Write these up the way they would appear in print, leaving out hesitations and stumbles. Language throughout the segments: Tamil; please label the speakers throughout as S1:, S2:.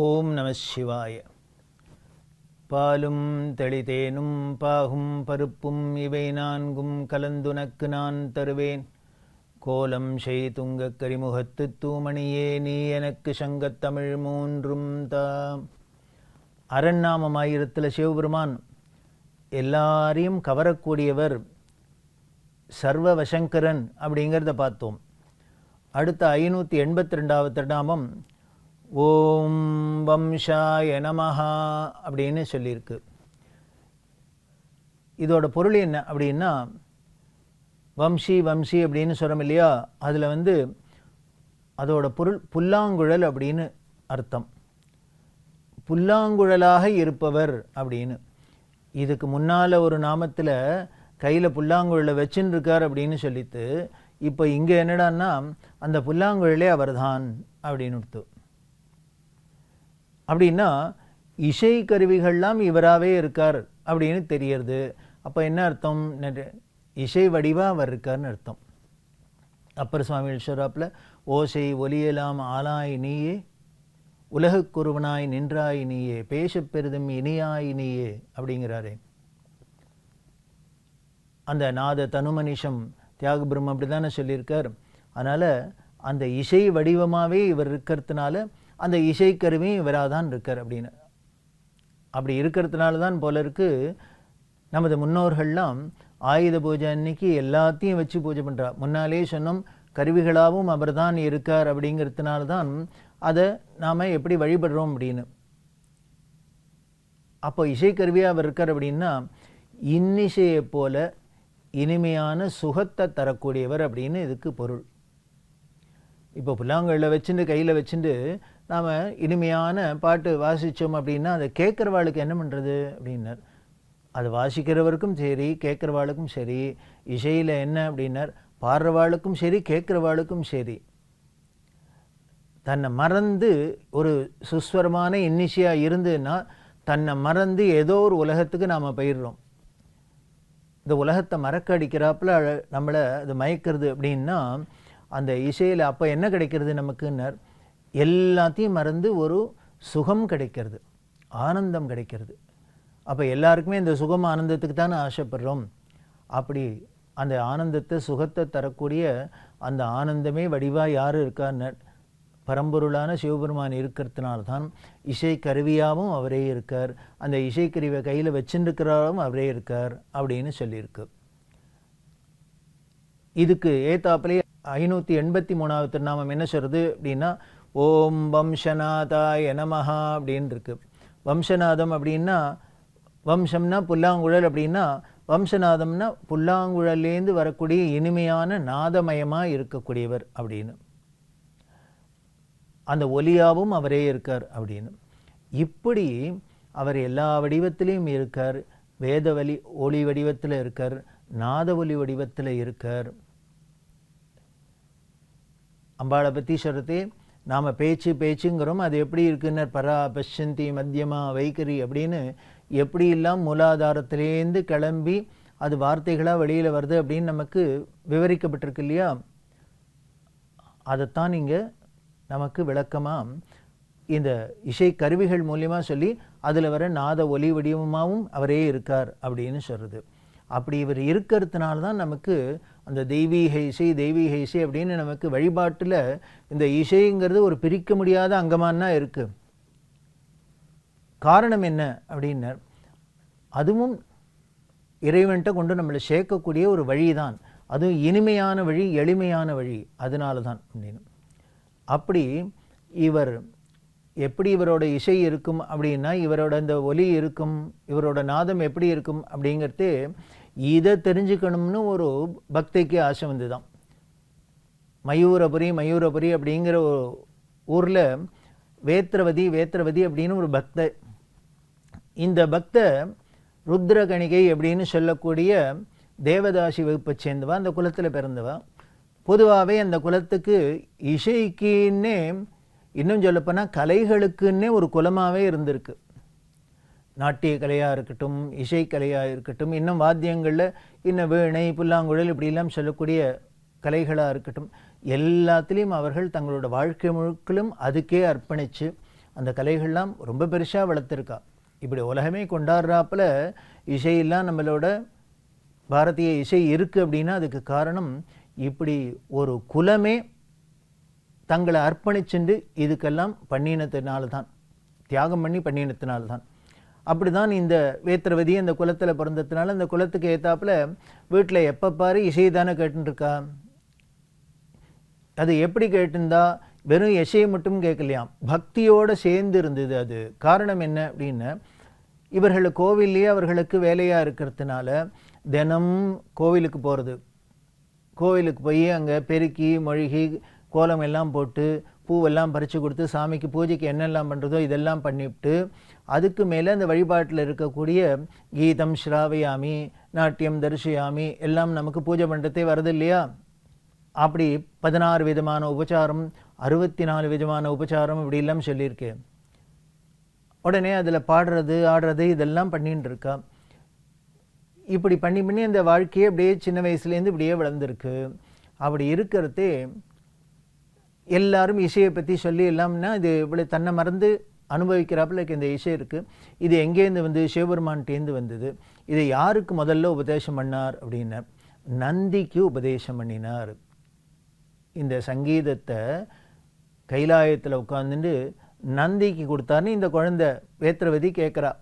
S1: ஓம் நம சிவாய. பாலும் தெளிதேனும் பாகும் பருப்பும் இவை நான்கும் கலந்துனக்கு நான் தருவேன். கோலம் செய் துங்கக் கரிமுகத்து தூமணியே நீ எனக்கு சங்கத்தமிழ் மூன்றும் தாம். அரண்நாமமாயிரத்தில் சிவபெருமான் எல்லாரையும் கவரக்கூடியவர், சர்வ வசங்கரன் அப்படிங்கிறத பார்த்தோம். அடுத்த 582வது திருநாமம் ஓம் வம்சாய நமஹா அப்படின்னு சொல்லியிருக்கு. இதோட பொருள் என்ன அப்படின்னா, வம்சி வம்சி அப்படின்னு சொல்கிறோம் இல்லையா, அதில் அதோட பொருள் புல்லாங்குழல் அப்படின்னு அர்த்தம். புல்லாங்குழலாக இருப்பவர் அப்படின்னு. இதுக்கு முன்னால் ஒரு நாமத்தில் கையில் புல்லாங்குழலை வச்சுன்னு இருக்கார் அப்படின்னு சொல்லிட்டு, இப்போ இங்கே என்னடான்னா அந்த புல்லாங்குழலே அவர்தான் அப்படின்னு அர்த்தம். அப்படின்னா இசை கருவிகள்லாம் இவராகவே இருக்கார் அப்படின்னு தெரியறது. அப்போ என்ன அர்த்தம்? இசை வடிவாக அவர் இருக்கார்னு அர்த்தம். அப்பர் சுவாமிகள் சொல்றாப்புல, ஓசை ஒலியலாம் ஆளாய் நீயே, உலகுக்குருவனாய் நின்றாய் நீயே, பேசப் பெரிதும் இனியாய் நீயே அப்படிங்கிறாரே. அந்த நாத தனுமனிஷம் தியாக பிரம்மம் அப்படி தானே சொல்லியிருக்கார். அதனால் அந்த இசை வடிவமாகவே இவர் இருக்கிறதுனால அந்த இசைக்கருவியும் இவராக தான் இருக்கார் அப்படின்னு. அப்படி இருக்கிறதுனால தான் போல இருக்கு நமது முன்னோர்கள்லாம் ஆயுத பூஜை அன்னைக்கு எல்லாத்தையும் வச்சு பூஜை பண்ணுறார். முன்னாலே சொன்னோம், கருவிகளாகவும் அவர் தான் இருக்கார் அப்படிங்கிறதுனால தான் அதை நாம் எப்படி வழிபடுறோம் அப்படின்னு. அப்போ இசைக்கருவியாக அவர் இருக்கார் அப்படின்னா, இன்னிசையை போல இனிமையான சுகத்தை தரக்கூடியவர் அப்படின்னு இதுக்கு பொருள். இப்போ புல்லாங்குழலை வச்சுட்டு கையில் வச்சுட்டு நாம் இனிமையான பாட்டு வாசித்தோம் அப்படின்னா அதை கேட்குறவாளுக்கு என்ன பண்ணுறது அப்படின்னார். அது வாசிக்கிறவருக்கும் சரி கேட்குறவாளுக்கும் சரி, இசையில் என்ன அப்படின்னார், பாடுறவாளுக்கும் சரி கேட்குறவாளுக்கும் சரி, தன்னை மறந்து ஒரு சுஸ்வரமான இன்னிசையாக இருந்துன்னா தன்னை மறந்து ஏதோ ஒரு உலகத்துக்கு நாம் போயிடுறோம். இந்த உலகத்தை மறக்க அடிக்கிறாப்புல நம்மளை அது மயக்கிறது அப்படின்னா அந்த இசையில் அப்போ என்ன கிடைக்கிறது நமக்குன்னர், எல்லாத்தையும் மறந்து ஒரு சுகம் கிடைக்கிறது, ஆனந்தம் கிடைக்கிறது. அப்போ எல்லாருக்குமே இந்த சுகம் ஆனந்தத்துக்கு தானே ஆசைப்படுறோம். அப்படி அந்த ஆனந்தத்தை சுகத்தை தரக்கூடிய அந்த ஆனந்தமே வடிவாக யார் இருக்கார்? பரம்பொருளான சிவபெருமான் இருக்கிறதுனால தான் இசை கருவியாகவும் அவரே இருக்கார், அந்த இசைக்கருவியை கையில் வச்சுருக்கிறாரும் அவரே இருக்கார் அப்படின்னு சொல்லியிருக்கு. இதுக்கு ஏத்தாப்பிலே 583வது திருநாமம் என்ன சொல்கிறது அப்படின்னா, ஓம் வம்சநாதாய நமஹா அப்படின்னு இருக்கு. வம்சநாதம் அப்படின்னா, வம்சம்னா புல்லாங்குழல் அப்படின்னா, வம்சநாதம்னா புல்லாங்குழல்லேருந்து வரக்கூடிய இனிமையான நாதமயமாக இருக்கக்கூடியவர் அப்படின்னு. அந்த ஒலியாவும் அவரே இருக்கார் அப்படின்னு. இப்படி அவர் எல்லா வடிவத்திலையும் இருக்கார். வேத ஒளி வடிவத்தில் இருக்கார், நாத ஒலி வடிவத்தில் இருக்கார். அம்பாளை பற்றி சொல்கிறதே நாம் பேச்சுங்கிறோம், அது எப்படி இருக்குன்னு பரா பஷ்யந்தி மத்தியமா வைகரி அப்படின்னு எப்படியெல்லாம் மூலாதாரத்திலேருந்து கிளம்பி அது வார்த்தைகளாக வெளியில் வருது அப்படின்னு நமக்கு விவரிக்கப்பட்டிருக்கு இல்லையா. அதைத்தான் இங்கே நமக்கு விளக்கமாக இந்த இசை கருவிகள் மூலியமாக சொல்லி அதில் வர நாத ஒலி வடிவமாகவும் அவரே இருக்கார் அப்படின்னு சொல்கிறது. அப்படி இவர் இருக்கிறதுனால தான் நமக்கு அந்த தெய்வீக இசை அப்படின்னு நமக்கு வழிபாட்டில் இந்த இசைங்கிறது ஒரு பிரிக்க முடியாத அங்கமானா இருக்குது. காரணம் என்ன அப்படின்னா, அதுவும் இறைவன்கிட்ட கொண்டு நம்மளை சேர்க்கக்கூடிய ஒரு வழி தான். அதுவும் இனிமையான வழி, எளிமையான வழி, அதனால தான் அப்படின்னு. அப்படி இவர் எப்படி இவரோட இசை இருக்கும் அப்படின்னா, இவரோட இந்த ஒலி இருக்கும், இவரோட நாதம் எப்படி இருக்கும் அப்படிங்கிறது இதை தெரிஞ்சுக்கணும்னு ஒரு பக்திக்கு ஆசை வந்து தான். மயூரபுரி அப்படிங்கிற ஒரு ஊரில் வேத்திரவதி அப்படின்னு ஒரு பக்தை. இந்த பக்தை ருத்ரகணிகை அப்படின்னு சொல்லக்கூடிய தேவதாசி வகுப்பை சேர்ந்தவா, அந்த குலத்தில் பிறந்தவா. பொதுவாகவே அந்த குலத்துக்கு இசைக்குன்னே, இன்னும் சொல்லப்போனால் கலைகளுக்குன்னே ஒரு குலமாகவே இருந்திருக்கு. நாட்டிய கலையாக இருக்கட்டும், இசைக்கலையாக இருக்கட்டும், இன்னும் வாத்தியங்களில் இன்னும் வீணை புல்லாங்குழல் இப்படிலாம் சொல்லக்கூடிய கலைகளாக இருக்கட்டும், எல்லாத்துலேயும் அவர்கள் தங்களோட வாழ்க்கை முழுக்களும் அதுக்கே அர்ப்பணித்து அந்த கலைகள்லாம் ரொம்ப பெருசாக வளர்த்துருக்கா. இப்படி உலகமே கொண்டாடுறாப்புல இசையெல்லாம் நம்மளோட பாரதிய இசை இருக்குது அப்படின்னா அதுக்கு காரணம் இப்படி ஒரு குலமே தங்களை அர்ப்பணிச்சுண்டு இதுக்கெல்லாம் பண்ணினத்தினால தான், தியாகம் பண்ணி பண்ணினத்தினால தான். அப்படி தான் இந்த வேத்திரவதி அந்த குலத்தில் பிறந்ததுனால அந்த குலத்துக்கு ஏற்றாப்புல வீட்டில் எப்போ பாரு இசை தானே கேட்டுருக்கா. அது எப்படி கேட்டுருந்தா, வெறும் இசையை மட்டும் கேட்கலையாம், பக்தியோடு சேர்ந்து இருந்தது. அது காரணம் என்ன அப்படின்னா, இவர்கள் கோவில்லையே அவர்களுக்கு வேலையாக இருக்கிறதுனால தினம் கோவிலுக்கு போகிறது, கோவிலுக்கு போய் அங்கே பெருக்கி மொழிகி கோலம் எல்லாம் போட்டு பூவெல்லாம் பறித்து கொடுத்து சாமிக்கு பூஜைக்கு என்னெல்லாம் பண்ணுறதோ இதெல்லாம் பண்ணிவிட்டு அதுக்கு மேலே அந்த வழிபாட்டில் இருக்கக்கூடிய கீதம் ஸ்ராவயாமி, நாட்டியம் தரிசயாமி எல்லாம் நமக்கு பூஜை பண்ணுறதே வருது இல்லையா. அப்படி 16 விதமான உபச்சாரம், 64 விதமான உபச்சாரம் இப்படிலாம் சொல்லியிருக்கு. உடனே அதில் பாடுறது ஆடுறது இதெல்லாம் பண்ணின்னு இருக்கா. இப்படி பண்ணி பண்ணி அந்த வாழ்க்கையே அப்படியே சின்ன வயசுலேருந்து இப்படியே வளர்ந்துருக்கு. அப்படி இருக்கிறதே எல்லாரும் இசையை பற்றி சொல்லி எல்லாம்னா இது இப்படி தன்னை மறந்து அனுபவிக்கிறாப்புல இந்த இசை இருக்குது. இது எங்கேருந்து வந்து சிவபெருமான்கிட்டேருந்து வந்தது. இதை யாருக்கு முதல்ல உபதேசம் பண்ணார் அப்படின்னா, நந்திக்கு உபதேசம் பண்ணினார். இந்த சங்கீதத்தை கைலாயத்தில் உட்காந்துட்டு நந்திக்கு கொடுத்தாருன்னு இந்த குழந்தை வேத்திரவதி கேட்குறா.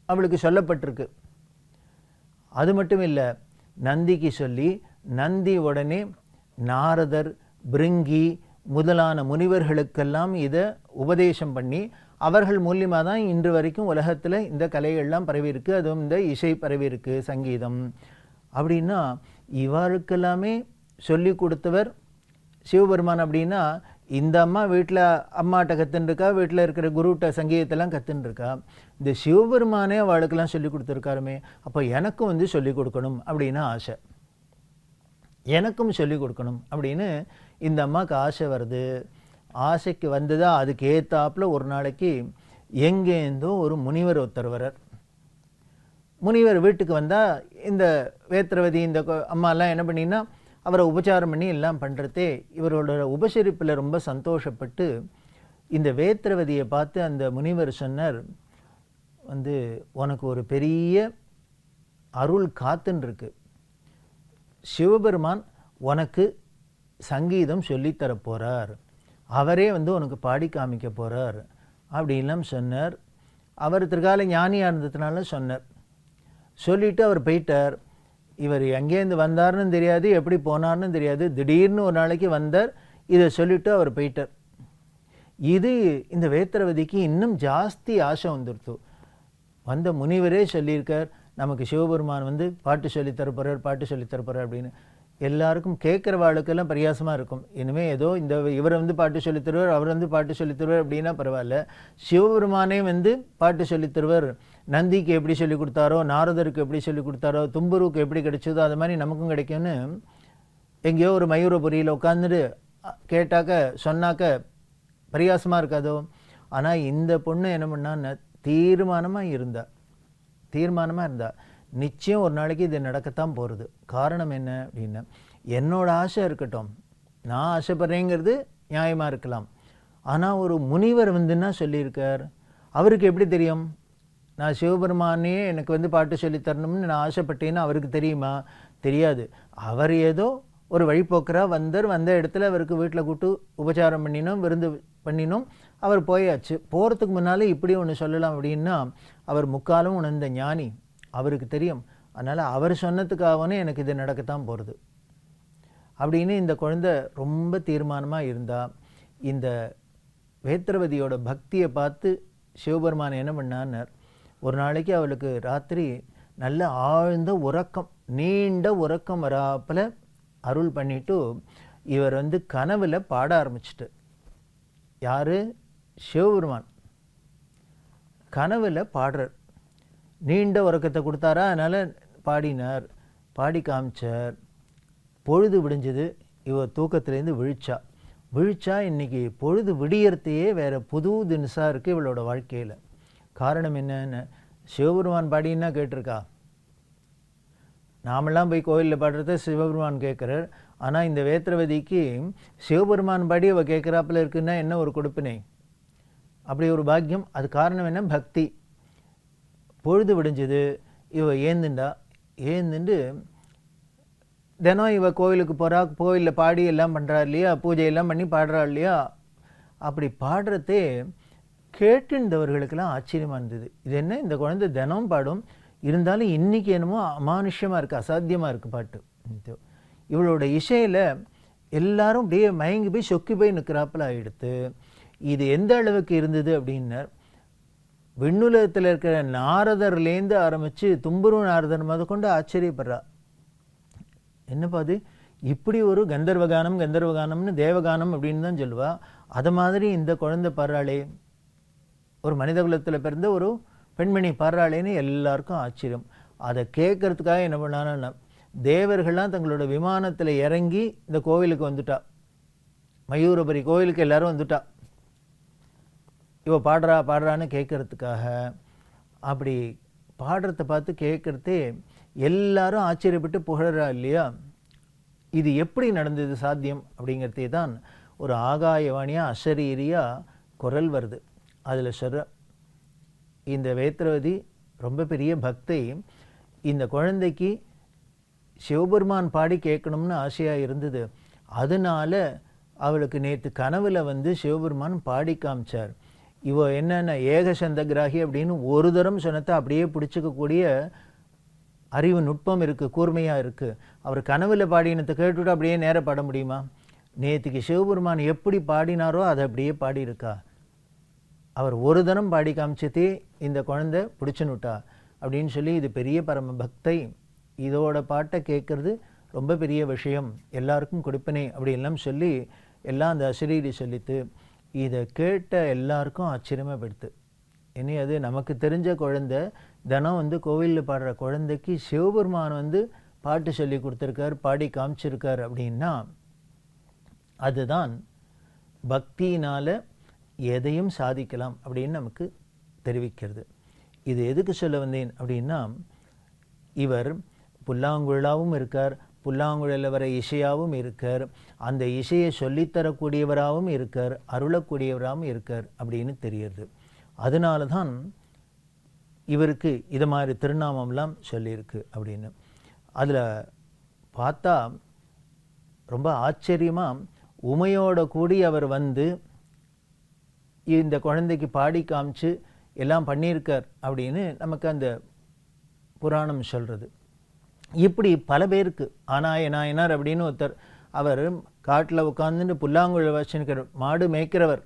S1: அவளுக்கு சொல்லப்பட்டிருக்கு. அது மட்டும் இல்லை, நந்திக்கு சொல்லி நந்தி உடனே நாரதர், பிருங்கி முதலான முனிவர்களுக்கெல்லாம் இதை உபதேசம் பண்ணி அவர்கள் மூலியமாக தான் இன்று வரைக்கும் உலகத்தில் இந்த கலைகள்லாம் பரவி இருக்கு. அதுவும் இந்த இசை பரவி இருக்கு, சங்கீதம். அப்படின்னா இவருக்கெல்லாமே சொல்லி கொடுத்தவர் சிவபெருமான். அப்படின்னா இந்த அம்மா வீட்டில் அம்மாட்ட கற்றுருக்கா, வீட்டில் இருக்கிற குருட்ட சங்கீதத்தெல்லாம் கற்றுருக்கா. இந்த சிவபெருமானே அவளுக்கெல்லாம் சொல்லி கொடுத்துருக்காருமே, அப்போ எனக்கும் வந்து சொல்லிக் கொடுக்கணும் அப்படின்னு ஆசை, எனக்கும் சொல்லிக் கொடுக்கணும் அப்படின்னு இந்த அம்மாவுக்கு ஆசை வருது. ஆசைக்கு வந்ததா அதுக்கு ஏற்றாப்புல ஒரு நாளைக்கு எங்கேருந்தோ ஒரு முனிவர் ஒருத்தர் வரார். முனிவர் வீட்டுக்கு வந்தால் இந்த வேத்திரவதி இந்த அம்மாலாம் என்ன பண்ணினா அவரை உபச்சாரம் பண்ணி எல்லாம் பண்ணுறதே இவரோட உபசரிப்பில் ரொம்ப சந்தோஷப்பட்டு இந்த வேத்திரவதியை பார்த்து அந்த முனிவர் சொன்னார், வந்து உனக்கு ஒரு பெரிய அருள் காத்துன்னு இருக்கு. சிவபெருமான் உனக்கு சங்கீதம் சொல்லித்தர போகிறார், அவரே வந்து உனக்கு பாடி காமிக்க போகிறார் அப்படின்லாம் சொன்னார். அவர் திருக்கால ஞானியாக இருந்ததுனால சொன்னார். சொல்லிவிட்டு அவர் போயிட்டார். இவர் எங்கேருந்து வந்தார்னு தெரியாது, எப்படி போனார்னு தெரியாது. திடீர்னு ஒரு நாளைக்கு வந்தார், இதை சொல்லிவிட்டு அவர் போயிட்டார். இது இந்த வேத்திரவதிக்கு இன்னும் ஜாஸ்தி ஆசை வந்துடுத்து. வந்த முனிவரே சொல்லியிருக்கார், நமக்கு சிவபெருமான் வந்து பாட்டு சொல்லித்தரப்போறார், பாட்டு சொல்லித்தரப்போறார் அப்படின்னு. எல்லாருக்கும் கேட்குற வாழ்க்கெல்லாம் பரியாசமாக இருக்கும். இனிமேல் ஏதோ இந்த இவர் வந்து பாட்டு சொல்லித்தருவார், அவர் வந்து பாட்டு சொல்லித்தருவார் அப்படின்னா பரவாயில்ல, சிவபெருமானே வந்து பாட்டு சொல்லித்தருவார். நந்திக்கு எப்படி சொல்லி கொடுத்தாரோ, நாரதருக்கு எப்படி சொல்லி கொடுத்தாரோ, தும்புருக்கு எப்படி கிடைச்சதோ அது மாதிரி நமக்கும் கிடைக்கும்னு எங்கேயோ ஒரு மயூரபுரியில் உட்காந்துட்டு கேட்டாக்க சொன்னாக்க பரியாசமாக இருக்காதோ. ஆனால் இந்த பொண்ணு என்ன பண்ணான்னு தீர்மானமாக இருந்தா நிச்சயம் ஒரு நாளைக்கு இது நடக்கத்தான் போகிறது. காரணம் என்ன அப்படின்னா, என்னோட ஆசை இருக்கட்டும், நான் ஆசைப்படுறேங்கிறது நியாயமாக இருக்கலாம். ஆனால் ஒரு முனிவர் வந்துன்னா சொல்லியிருக்கார், அவருக்கு எப்படி தெரியும் நான் சிவபெருமானே எனக்கு வந்து பாட்டு சொல்லித்தரணும்னு நான் ஆசைப்பட்டேன்னு அவருக்கு தெரியுமா? தெரியாது. அவர் ஏதோ ஒரு வழிபோக்கராக வந்த இடத்துல அவருக்கு வீட்டில் கூட்டு உபச்சாரம் பண்ணினோம், விருந்து பண்ணினோம், அவர் போயாச்சு. போகிறதுக்கு முன்னாலே இப்படி ஒன்று சொல்லலாம் அப்படின்னா அவர் முக்காலும் உணர்ந்த ஞானி, அவருக்கு தெரியும். அதனால் அவர் சொன்னதுக்காகவே எனக்கு இது நடக்கத்தான் போகிறது அப்படின்னு இந்த குழந்தை ரொம்ப தீர்மானமாக இருந்தால், இந்த வேத்திரவதியோட பக்தியை பார்த்து சிவபெருமான் என்ன பண்ணார், ஒரு நாளைக்கு அவளுக்கு ராத்திரி நல்ல ஆழ்ந்த உறக்கம், நீண்ட உறக்கம் வராப்பில் அருள் பண்ணிவிட்டு இவர் வந்து கனவில் பாட ஆரம்பிச்சிட்டு. யார்? சிவபெருமான் கனவில் பாடுறார். நீண்ட உறக்கத்தை கொடுத்தாரா, அதனால் பாடினார், பாடி காமிச்சார். பொழுது விடிஞ்சது, இவர் தூக்கத்துலேருந்து விழிச்சா இன்றைக்கி பொழுது விடியறதையே வேறு புது தினசாக இருக்குது இவளோட வாழ்க்கையில். காரணம் என்னன்னு, சிவபெருமான் பாடின்னா கேட்டிருக்கா? நாமெல்லாம் போய் கோயிலில் பாடுறத சிவபெருமான் கேட்குறார். ஆனால் இந்த வேத்திரவதிக்கு சிவபெருமான் பாடி அவள் கேட்குறாப்புல இருக்குன்னா என்ன ஒரு கொடுப்பினை. அப்படி ஒரு பாக்கியம். அது காரணம் என்ன? பக்தி. பொழுது விடிஞ்சது, இவ ஏந்துண்டு தினம் இவ கோவிலுக்கு போகிறா, கோவிலில் பாடி எல்லாம் பண்ணுறா இல்லையா, பூஜையெல்லாம் பண்ணி பாடுறா இல்லையா. அப்படி பாடுறதே கேட்டுன்றவர்களுக்கெல்லாம் ஆச்சரியமாக இருந்தது. இது என்ன, இந்த குழந்தை தினம் பாடும், இருந்தாலும் இன்றைக்கி என்னமோ அமானுஷ்யமாக இருக்குது, அசாத்தியமாக இருக்குது பாட்டு. இவளோட இசையில் எல்லாரும் அப்படியே மயங்கி போய் சொக்கி போய் நிற்கிறாப்பில் ஆகிடுத்து. இது எந்த அளவுக்கு இருந்தது அப்படின்னார், விண்ணுலகத்தில் இருக்கிற நாரதர்லேருந்து ஆரம்பித்து தும்புரு நாரதர் முத கொண்டு ஆச்சரியப்படுறா. என்னப்பா அது, இப்படி ஒரு கந்தர்வகானம்னு தேவகானம் அப்படின்னு தான் சொல்லுவா. அது மாதிரி இந்த குழந்தை பாடுறாளே, ஒரு மனித குலத்தில் பிறந்த ஒரு பெண்மணி பாடுறாளேன்னு எல்லாருக்கும் ஆச்சரியம். அதை கேட்கறதுக்காக என்ன பண்ணான்னா, தேவர்கள்லாம் தங்களோட விமானத்தில் இறங்கி இந்த கோவிலுக்கு வந்துட்டா. மயூரபுரி கோவிலுக்கு எல்லாரும் வந்துட்டா, இவ பாடுறான்னு கேட்கறதுக்காக. அப்படி பாடுறத பார்த்து கேட்கறதே எல்லாரும் ஆச்சரியப்பட்டு புகழறா இல்லையா. இது எப்படி நடந்தது சாத்தியம் அப்படிங்கிறதே தான் ஒரு ஆகாயவாணியாக அசரீரியாக குரல் வருது. அதில் சொல்ற, இந்த வேத்திரவதி ரொம்ப பெரிய பக்தை, இந்த குழந்தைக்கு சிவபெருமான் பாடி கேட்கணும்னு ஆசையாக இருந்தது. அதனால அவளுக்கு நேற்று கனவுல சிவபெருமான் பாடி காமிச்சார். இவ என்னென்ன ஏகசந்தகிராகி அப்படின்னு ஒரு தரம் சொன்னதை அப்படியே பிடிச்சிக்கக்கூடிய அறிவு நுட்பம் இருக்குது, கூர்மையாக இருக்குது. அவர் கனவுல பாடினத்தை கேட்டுவிட்டு அப்படியே நேர பாட முடியுமா? நேற்றுக்கு சிவபெருமான் எப்படி பாடினாரோ அதை அப்படியே பாடியிருக்கா. அவர் ஒரு தரம் பாடி காமிச்சதே இந்த குழந்தை பிடிச்சுன்னுட்டா அப்படின்னு சொல்லி, இது பெரிய பரம பக்தை, இதோட பாட்டை கேட்கறது ரொம்ப பெரிய விஷயம், எல்லாருக்கும் கொடுப்பனே அப்படின்லாம் சொல்லி எல்லாம் அந்த அசரீரி சொல்லித்து. இதை கேட்ட எல்லாருக்கும் ஆச்சரியமாக போயிடுது. இனி அது நமக்கு தெரிஞ்ச குழந்தை, தினம் கோவிலில் பாடுற குழந்தைக்கு சிவபெருமான் பாட்டு சொல்லி கொடுத்துருக்கார், பாடி காமிச்சிருக்கார் அப்படின்னா, அதுதான் பக்தியினால் எதையும் சாதிக்கலாம் அப்படின்னு நமக்கு தெரிவிக்கிறது. இது எதுக்கு சொல்ல வந்தேன் அப்படின்னா, இவர் புல்லாங்குழலாகவும் இருக்கார், புல்லாங்குழலில் வர இசையாகவும் இருக்கார், அந்த இசையை சொல்லித்தரக்கூடியவராகவும் இருக்கார், அருளக்கூடியவராகவும் இருக்கார் அப்படின்னு தெரியுது. அதனால தான் இவருக்கு இது மாதிரி திருநாமம்லாம் சொல்லியிருக்கு அப்படின்னு. அதில் பார்த்தா ரொம்ப ஆச்சரியமாக உமையோட கூடி அவர் இந்த குழந்தைக்கு பாடி காமிச்சு எல்லாம் பண்ணியிருக்கார் அப்படின்னு நமக்கு அந்த புராணம் சொல்கிறது. இப்படி பல பேருக்கு நாயனார் அப்படின்னு ஒருத்தர், அவர் காட்டில் உட்காந்துட்டு புல்லாங்குழல் வச்சுருக்கிற மாடு மேய்க்கிறவர்.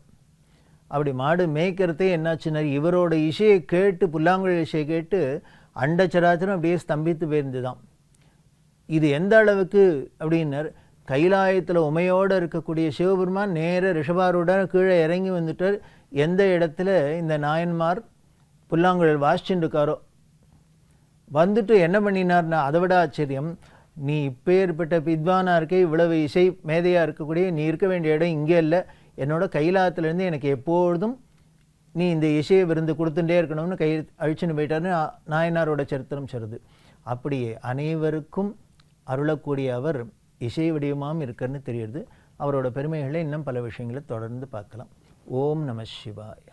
S1: அப்படி மாடு மேய்க்கிறதே என்னாச்சுன்னா, இவரோட இசையை கேட்டு, புல்லாங்குழல் இசையை கேட்டு அண்டச்சராச்சரம் அப்படியே ஸ்தம்பித்து போயிருந்துதான். இது எந்த அளவுக்கு அப்படின்னர், கைலாயத்தில் உமையோடு இருக்கக்கூடிய சிவபெருமான் நேர ரிஷபாருடன் கீழே இறங்கி வந்துட்டார். எந்த இடத்துல இந்த நாயன்மார் புல்லாங்குழல் வாசிச்சுட்டு இருக்காரோ வந்துட்டு என்ன பண்ணினார்னா, அதை விட ஆச்சரியம், நீ இப்பேற்பட்ட வித்வானாக இருக்க, இவ்வளவு இசை மேதையாக இருக்கக்கூடிய நீ இருக்க வேண்டிய இடம் இங்கே இல்லை, என்னோட கைலாயத்திலேருந்து எனக்கு எப்பொழுதும் நீ இந்த இசையை விருந்து கொடுத்துட்டே இருக்கணும்னு அழிச்சுன்னு போயிட்டாருன்னு நாயனாரோட சரித்திரம் சொல்லுது. அப்படியே அனைவருக்கும் அருளக்கூடிய அவர் இசை வடிவமாகவும் இருக்கிறன்னு தெரியுது. அவரோட பெருமைகளை இன்னும் பல விஷயங்களை தொடர்ந்து பார்க்கலாம். ஓம் நம சிவாய.